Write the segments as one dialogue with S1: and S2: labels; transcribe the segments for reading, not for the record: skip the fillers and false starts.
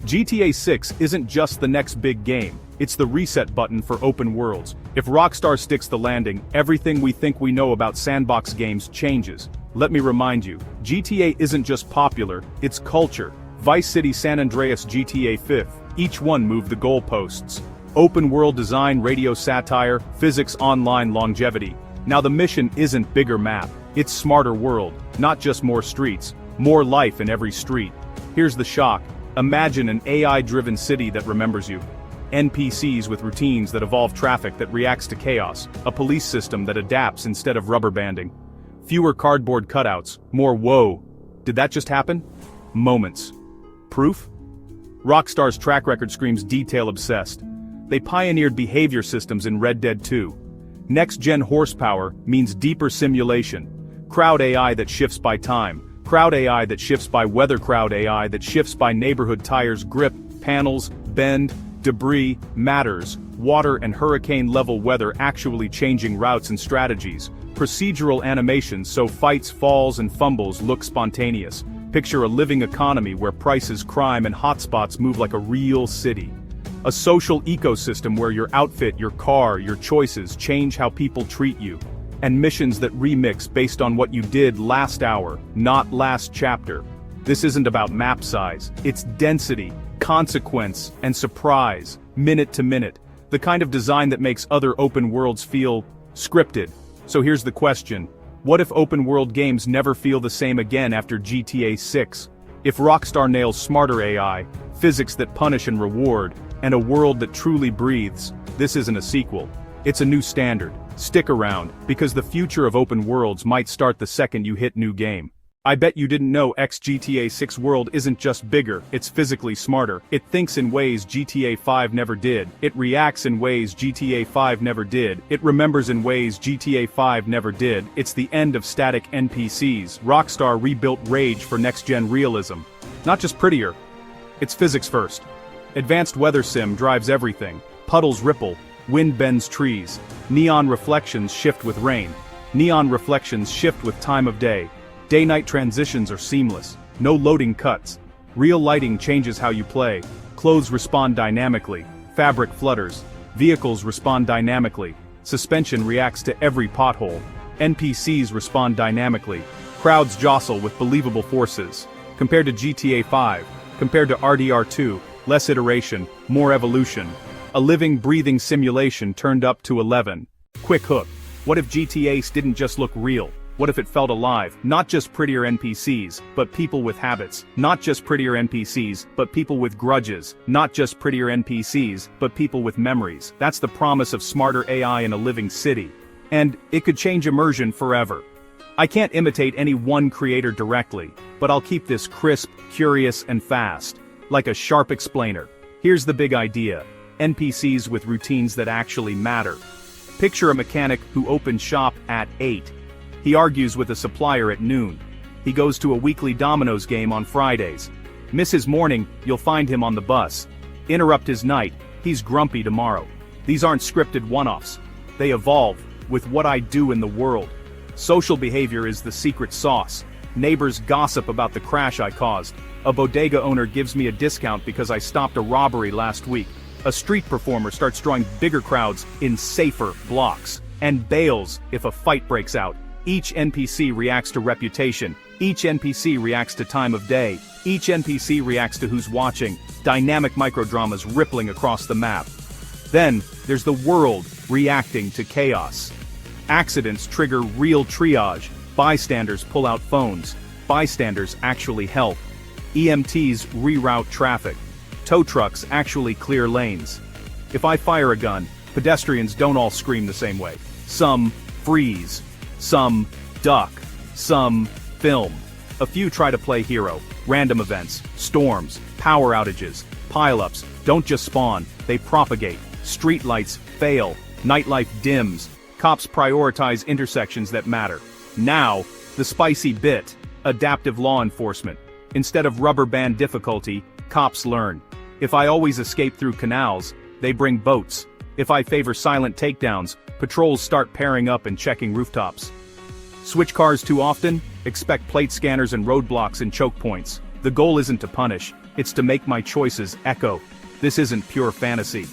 S1: GTA 6 isn't just the next big game, it's the reset button for open worlds. If Rockstar sticks the landing, everything we think we know about sandbox games changes. Let me remind you, GTA isn't just popular, it's culture. Vice City, San Andreas, GTA 5, each one moved the goalposts. Open world design, radio satire, physics, online longevity. Now the mission isn't bigger map, it's smarter world, not just more streets, more life in every street. Here's the shock. Imagine an AI-driven city that remembers you. NPCs with routines that evolve, traffic that reacts to chaos, a police system that adapts instead of rubber banding. Fewer cardboard cutouts, more whoa. Did that just happen? Moments. Proof? Rockstar's track record screams detail-obsessed. They pioneered behavior systems in Red Dead 2. Next-gen horsepower means deeper simulation. Crowd AI that shifts by time. Crowd AI that shifts by weather. Crowd AI that shifts by neighborhood. Tires grip, panels, bend, debris, matters. Water and hurricane-level weather actually changing routes and strategies. Procedural animations so fights, falls and fumbles look spontaneous. Picture a living economy where prices, crime and hotspots move like a real city. A social ecosystem where your outfit, your car, your choices change how people treat you. And missions that remix based on what you did last hour, not last chapter. This isn't about map size, it's density, consequence, and surprise, minute to minute. The kind of design that makes other open worlds feel scripted. So here's the question. What if open world games never feel the same again after GTA 6? If Rockstar nails smarter AI, physics that punish and reward, and a world that truly breathes, this isn't a sequel. It's a new standard. Stick around, because the future of open worlds might start the second you hit new game. I bet you didn't know GTA 6 world isn't just bigger, it's physically smarter. It thinks in ways GTA 5 never did. It reacts in ways GTA 5 never did. It remembers in ways GTA 5 never did. It's the end of static NPCs. Rockstar rebuilt Rage for next-gen realism. Not just prettier. It's physics first. Advanced weather sim drives everything. Puddles ripple. Wind bends trees. Neon reflections shift with rain. Neon reflections shift with time of day. Day-night transitions are seamless. No loading cuts. Real lighting changes how you play. Clothes respond dynamically. Fabric flutters. Vehicles respond dynamically. Suspension reacts to every pothole. NPCs respond dynamically. Crowds jostle with believable forces. Compared to GTA 5. Compared to RDR2. Less iteration, more evolution. A living, breathing simulation turned up to 11. Quick hook. What if GTA didn't just look real? What if it felt alive? Not just prettier NPCs, but people with habits. Not just prettier NPCs, but people with grudges. Not just prettier NPCs, but people with memories. That's the promise of smarter AI in a living city. And it could change immersion forever. I can't imitate any one creator directly, but I'll keep this crisp, curious, and fast. Like a sharp explainer. Here's the big idea. NPCs with routines that actually matter. Picture a mechanic who opens shop at 8. He argues with a supplier at noon. He goes to a weekly Domino's game on Fridays. Miss his morning, you'll find him on the bus. Interrupt his night, he's grumpy tomorrow. These aren't scripted one-offs. They evolve with what I do in the world. Social behavior is the secret sauce. Neighbors gossip about the crash I caused. A bodega owner gives me a discount because I stopped a robbery last week. A street performer starts drawing bigger crowds in safer blocks. And bails if a fight breaks out. Each NPC reacts to reputation. Each NPC reacts to time of day. Each NPC reacts to who's watching. Dynamic microdramas rippling across the map. Then, there's the world reacting to chaos. Accidents trigger real triage. Bystanders pull out phones. Bystanders actually help. EMTs reroute traffic. Tow trucks actually clear lanes. If I fire a gun, pedestrians don't all scream the same way. Some freeze. Some duck. Some film. A few try to play hero. Random events, storms, power outages, pileups don't just spawn, they propagate. Streetlights fail. Nightlife dims. Cops prioritize intersections that matter. Now, the spicy bit. Adaptive law enforcement. Instead of rubber band difficulty, cops learn. If I always escape through canals, they bring boats. If I favor silent takedowns, patrols start pairing up and checking rooftops. Switch cars too often? Expect plate scanners and roadblocks and choke points. The goal isn't to punish, It's to make my choices echo. This isn't pure fantasy.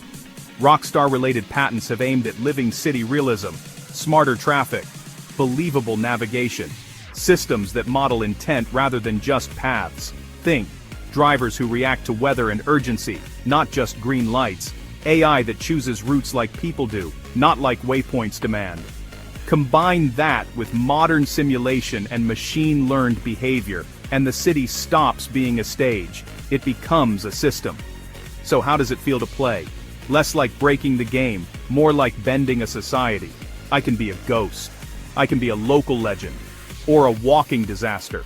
S1: Rockstar-related patents have aimed at living city realism, smarter traffic, believable navigation, systems that model intent rather than just paths. Think, drivers who react to weather and urgency, not just green lights. AI that chooses routes like people do, not like waypoints demand. Combine that with modern simulation and machine-learned behavior, and the city stops being a stage. It becomes a system. So how does it feel to play? Less like breaking the game, more like bending a society. I can be a ghost. I can be a local legend. Or a walking disaster.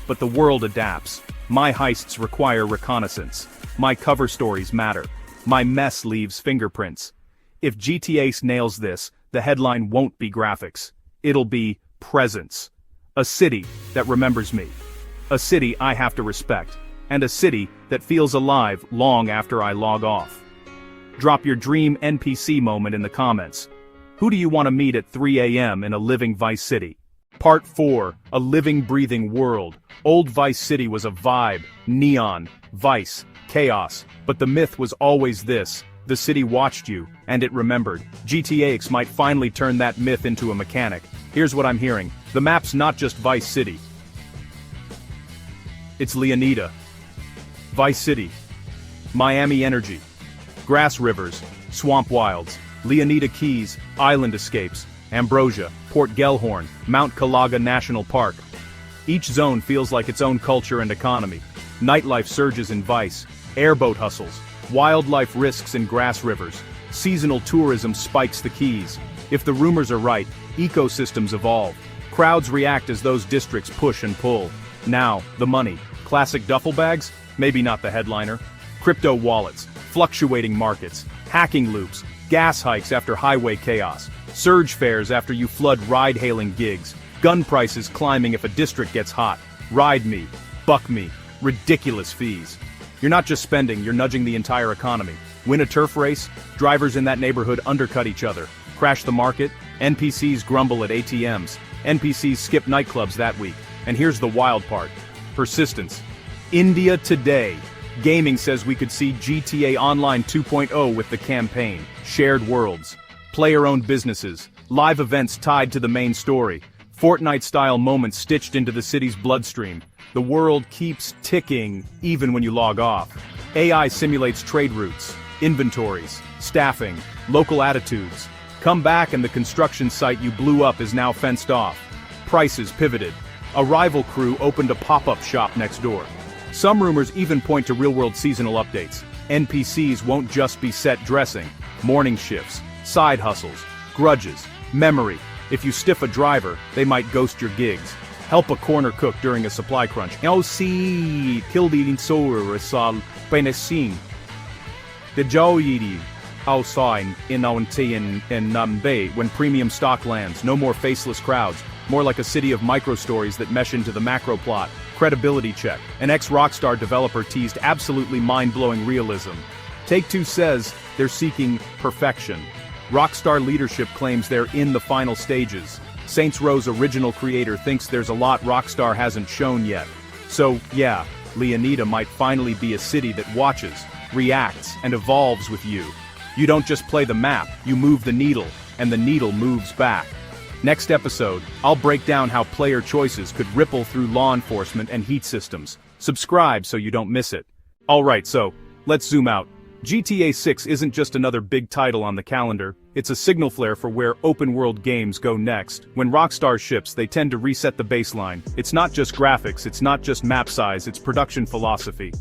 S1: But the world adapts. My heists require reconnaissance. My cover stories matter. My mess leaves fingerprints. If GTA nails this, the headline won't be graphics. It'll be presence. A city that remembers me. A city I have to respect. And a city that feels alive long after I log off. Drop your dream NPC moment in the comments. Who do you want to meet at 3 a.m. in a living Vice City? Part 4, a living breathing world. Old Vice City was a vibe, neon, vice, chaos, but the myth was always this: the city watched you, and it remembered. GTA X might finally turn that myth into a mechanic. Here's what I'm hearing: the map's not just Vice City. It's Leonida, Vice City, Miami Energy, Grass Rivers, Swamp Wilds, Leonida Keys, Island Escapes, Ambrosia, Port Gellhorn, Mount Calaga National Park. Each zone feels like its own culture and economy. Nightlife surges in Vice, airboat hustles, wildlife risks in Grass Rivers, seasonal tourism spikes the Keys. If the rumors are right, ecosystems evolve. Crowds react as those districts push and pull. Now, the money. Classic duffel bags? Maybe not the headliner. Crypto wallets, fluctuating markets, hacking loops, gas hikes after highway chaos, surge fares after you flood ride-hailing gigs, gun prices climbing if a district gets hot, ride me, buck me, ridiculous fees. You're not just spending, you're nudging the entire economy. Win a turf race, drivers in that neighborhood undercut each other. Crash the market, NPCs grumble at ATMs, NPCs skip nightclubs that week. And here's the wild part: persistence. India Today. Gaming says we could see GTA Online 2.0 with the campaign, shared worlds, player-owned businesses, live events tied to the main story, Fortnite-style moments stitched into the city's bloodstream. The world keeps ticking, even when you log off. AI simulates trade routes, inventories, staffing, local attitudes. Come back and the construction site you blew up is now fenced off. Prices pivoted. A rival crew opened a pop-up shop next door. Some rumors even point to real-world seasonal updates. NPCs won't just be set dressing. Morning shifts, side hustles, grudges, memory. If you stiff a driver, they might ghost your gigs. Help a corner cook during a supply crunch. LC Kildin Sour Sal Benesin. The Joyidi outside in Nambe when premium stock lands. No more faceless crowds. More like a city of micro-stories that mesh into the macro plot. Credibility check. An ex-Rockstar developer teased absolutely mind-blowing realism. Take-Two says they're seeking perfection. Rockstar leadership claims they're in the final stages. Saints Row's original creator thinks there's a lot Rockstar hasn't shown yet. So, yeah, Leonida might finally be a city that watches, reacts, and evolves with you. You don't just play the map, you move the needle, and the needle moves back. Next episode, I'll break down how player choices could ripple through law enforcement and heat systems. Subscribe so you don't miss it. Alright, so, let's zoom out. GTA 6 isn't just another big title on the calendar, it's a signal flare for where open-world games go next. When Rockstar ships, they tend to reset the baseline. It's not just graphics, it's not just map size, it's production philosophy.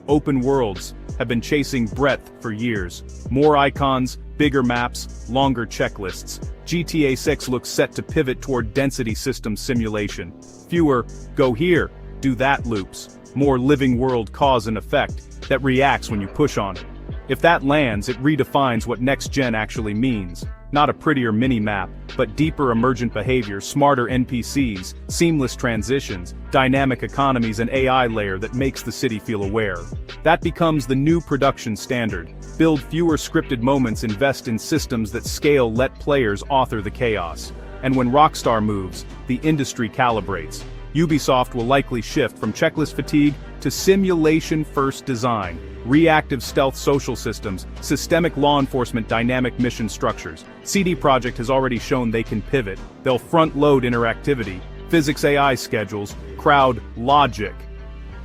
S1: Open worlds have been chasing breadth for years. More icons, bigger maps, longer checklists. GTA 6 looks set to pivot toward density system simulation. Fewer, go here, do that loops. More living world cause and effect that reacts when you push on it. If that lands, it redefines what next-gen actually means. Not a prettier mini-map, but deeper emergent behavior, smarter NPCs, seamless transitions, dynamic economies, and AI layer that makes the city feel aware. That becomes the new production standard. Build fewer scripted moments, invest in systems that scale, let players author the chaos. And when Rockstar moves, the industry calibrates. Ubisoft will likely shift from checklist fatigue to simulation-first design, reactive stealth social systems, systemic law enforcement dynamic mission structures. CD Projekt has already shown they can pivot. They'll front-load interactivity, physics AI schedules, crowd logic.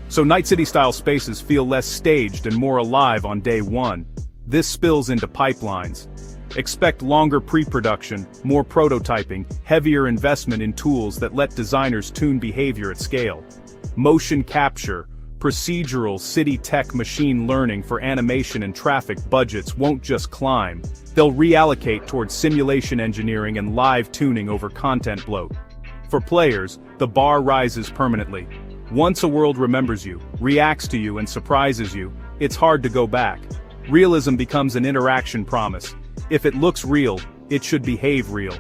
S1: So Night City-style spaces feel less staged and more alive on day one. This spills into pipelines. Expect longer pre-production, more prototyping, heavier investment in tools that let designers tune behavior at scale. Motion capture, procedural city tech machine learning for animation and traffic budgets won't just climb. They'll reallocate towards simulation engineering and live tuning over content bloat. For players, the bar rises permanently. Once a world remembers you, reacts to you and surprises you, it's hard to go back. Realism becomes an interaction promise. If it looks real, it should behave real.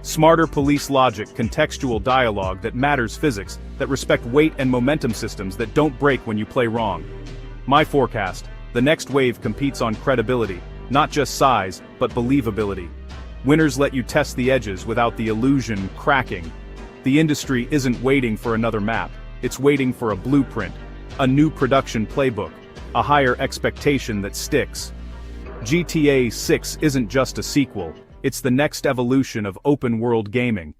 S1: Smarter police logic, contextual dialogue that matters physics, that respect weight and momentum systems that don't break when you play wrong. My forecast, the next wave competes on credibility, not just size, but believability. Winners let you test the edges without the illusion cracking. The industry isn't waiting for another map, it's waiting for a blueprint, a new production playbook, a higher expectation that sticks. GTA 6 isn't just a sequel, it's the next evolution of open-world gaming,